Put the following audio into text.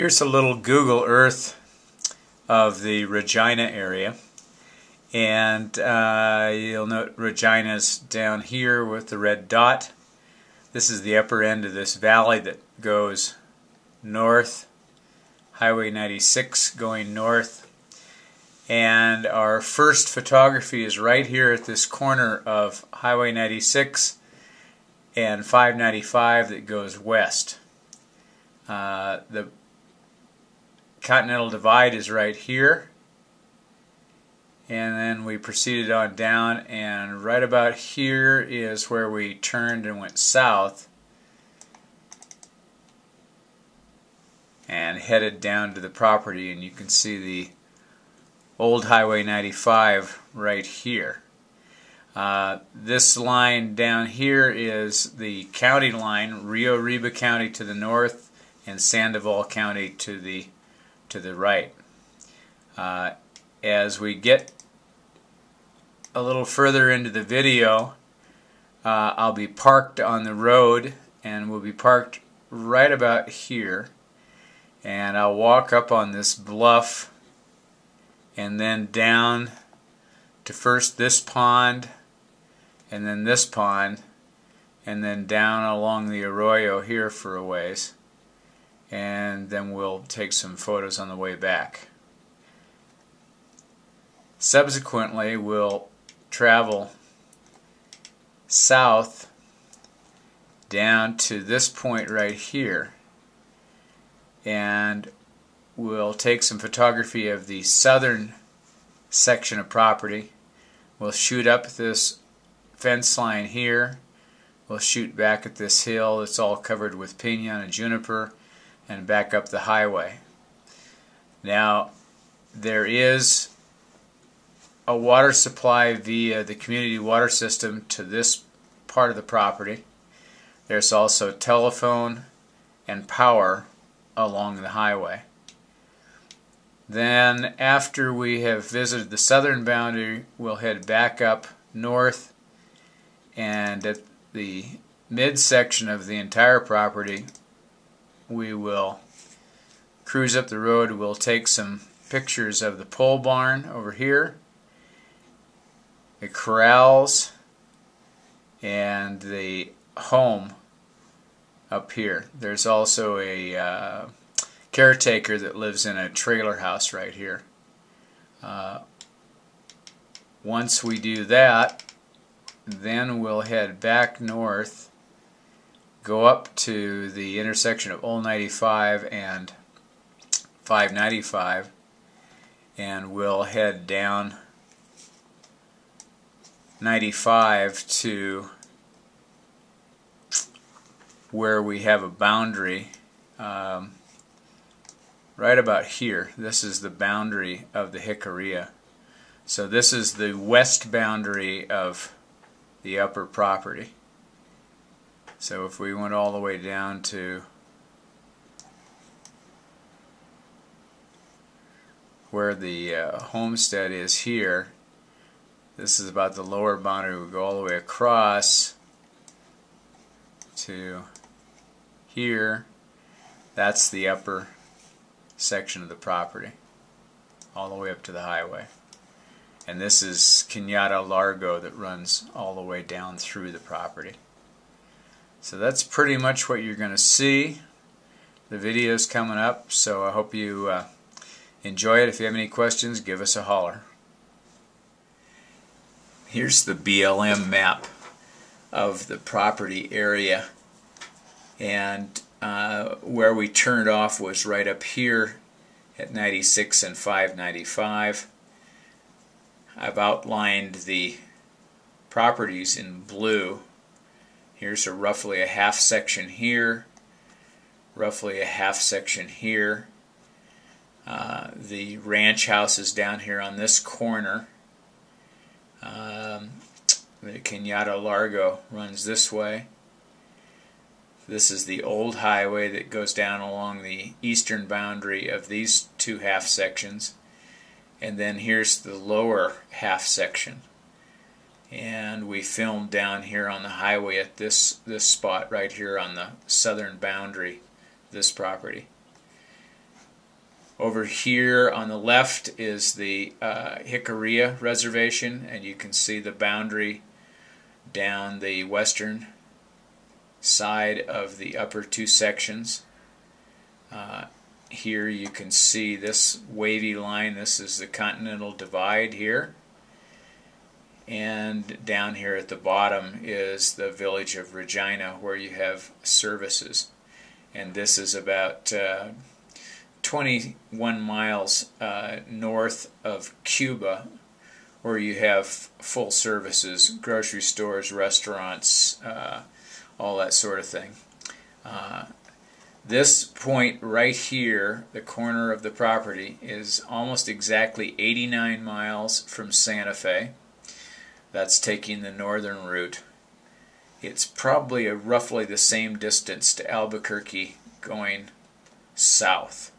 Here's a little Google Earth of the Regina area, and you'll note Regina's down here with the red dot. This is the upper end of this valley that goes north, Highway 96 going north, and our first photography is right here at this corner of Highway 96 and 595 that goes west. The Continental Divide is right here, and then we proceeded on down, and right about here is where we turned and went south and headed down to the property, and you can see the old Highway 95 right here. This line down here is the county line, Rio Arriba County to the north and Sandoval County to the right. As we get a little further into the video, I'll be parked on the road, and we'll be parked right about here, and I'll walk up on this bluff and then down to first this pond and then this pond and then down along the arroyo here for a ways, and then we'll take some photos on the way back. Subsequently, we'll travel south down to this point right here, and we'll take some photography of the southern section of property. We'll shoot up this fence line here. We'll shoot back at this hill that's all covered with pinon and juniper, and back up the highway. Now, there is a water supply via the community water system to this part of the property. There's also telephone and power along the highway. Then, after we have visited the southern boundary, we'll head back up north, and at the midsection of the entire property we will cruise up the road. We'll take some pictures of the pole barn over here, the corrals, and the home up here. There's also a caretaker that lives in a trailer house right here. Once we do that, then we'll head back north, go up to the intersection of Old 95 and 595, and we'll head down 95 to where we have a boundary right about here. This is the boundary of the Jicarilla. So this is the west boundary of the upper property. So if we went all the way down to where the homestead is here, this is about the lower boundary. We go all the way across to here. That's the upper section of the property, all the way up to the highway. And this is Cañada Largo that runs all the way down through the property. So that's pretty much what you're going to see. The video's coming up, so I hope you enjoy it. If you have any questions, give us a holler. Here's the BLM map of the property area, and where we turned off was right up here at 96 and 595. I've outlined the properties in blue. Here's roughly a half section here, roughly a half section here. The ranch house is down here on this corner. The Cañada Largo runs this way. This is the old highway that goes down along the eastern boundary of these two half sections. And then here's the lower half section. And we filmed down here on the highway at this spot right here on the southern boundary of this property. Over here on the left is the Jicarilla Reservation, and you can see the boundary down the western side of the upper two sections. Here you can see this wavy line. This is the Continental Divide here. And down here at the bottom is the village of Regina, where you have services. And this is about 21 miles north of Cuba, where you have full services, grocery stores, restaurants, all that sort of thing. This point right here, the corner of the property, is almost exactly 89 miles from Santa Fe. That's taking the northern route. It's probably roughly the same distance to Albuquerque going south.